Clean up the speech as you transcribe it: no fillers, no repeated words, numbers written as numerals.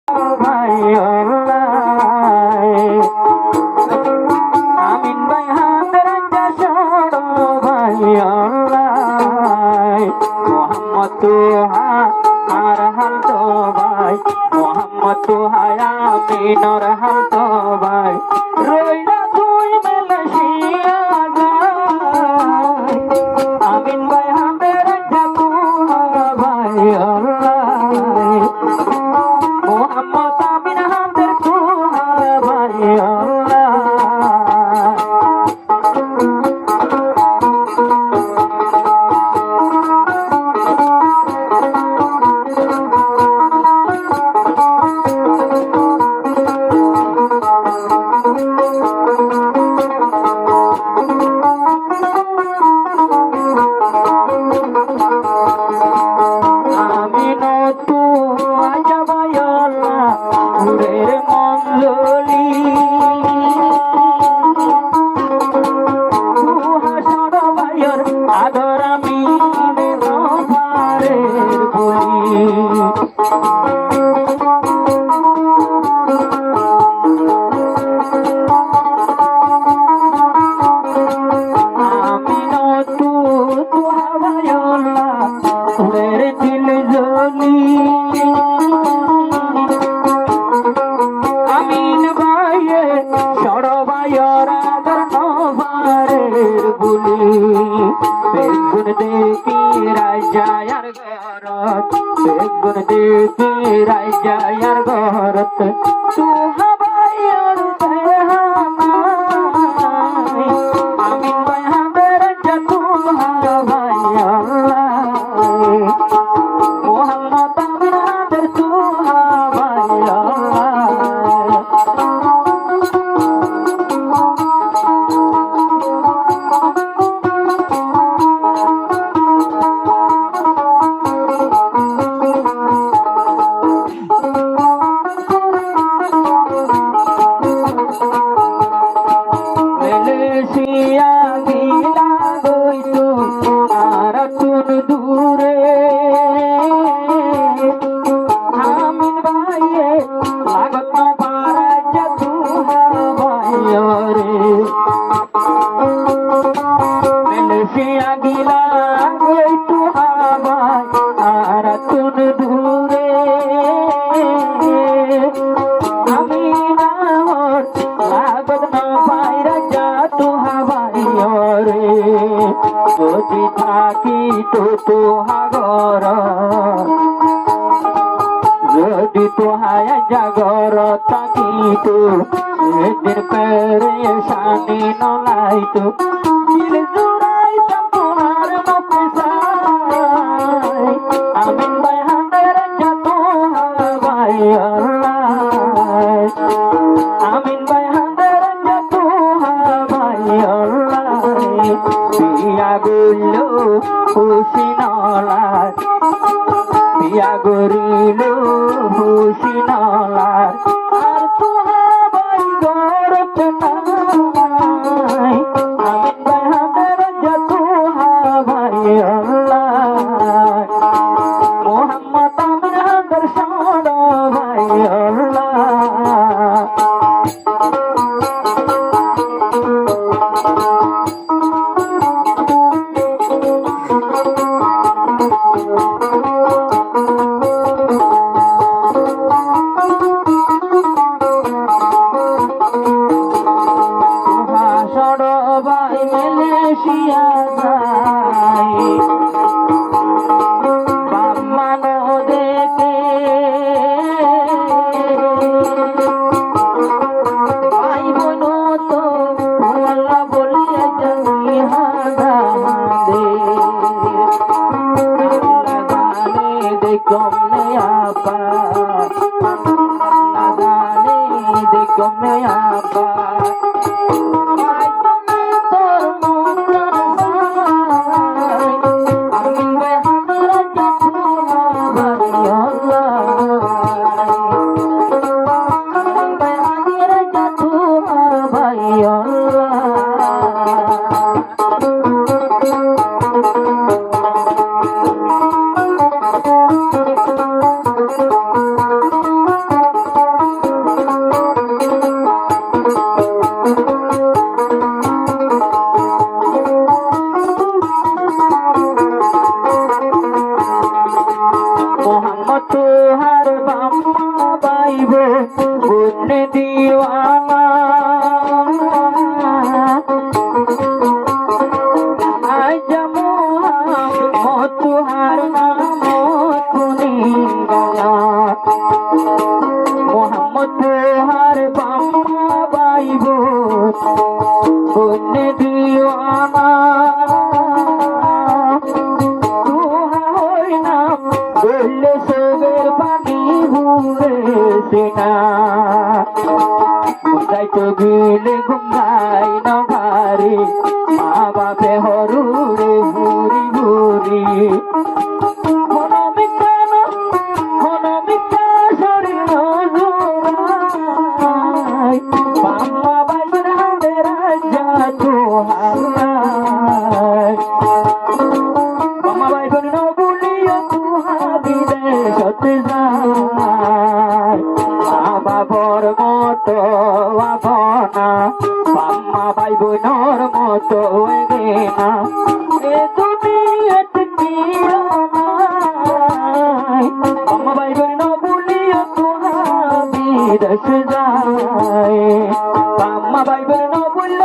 ভাই আমিন ভাই হাতের চড় ভাই মোহাম্মদ তুহা আর হাল তো ভাই মোহাম্মদ তুহায় আমিনর হাল তো ভাই রইলা তুই মালয়েশিয়া আমিন ভাই হাতের চড় ভাই মোহাম্মদ আমিন হাতের তুহা ভাই বেগুন দেখি রাজায়ার ঘরত বেগুন দেখি রাজায়ার ঘরত তুহা ভাইয়ার আমিন ভাই হামের তুহা ভাইয়া মোহাম্মদ আমিন হামের তুহা ভাইয়া যদি থাকি তো তোহাগর যদি তোহায় জাগর থাকি তো এদের পেরেশানি নলাই তো দিল জুড়াই তোমার মুখে সাই আমিন ভাই হাতের তোহা ভাই আমিন ভাই হাতের তোহা ভাই পিয়া গরিল খুশি নলার পিয়া গরিল খুশি নলার আর তুহা ভাই গরত নাই আমিন ভাই হাতের তুহা ভাই মোহাম্মদ আমিন হাতের সড় ভাই মালয়েশিয়া যাই বাম্মানো দেখে ভাই বোন তো আল্লাহ বলিয়া জানি হাদে গানে দেখমনে আপা গানে দেখমনে আপা বাইব বন্যে দিওয়ানা আজ মতুহার নাম কুনিঙ্গালা মোহাম্মদ তোহার বাম্মা বাইব বন্যে দিওয়ানা বললে সবের পানি ভুলে সেনা যাইতো গিলে ঘুমাই না ঘারে মা বাপে হরুরে ভুরি ভুরি শরীর বাম্মা বাইবের হাতে রাজা তোহার বাম্মা বাইবের নবুলিয়া বিদেশতে যায় বাবার মতো আবনা বাম্মা ভাই বোনর মতো না এ দুনিয়াতে বাম্মা ভাই বোন বলিয়া তোরা বিদেশ যায় বাম্মা ভাই বোন বলল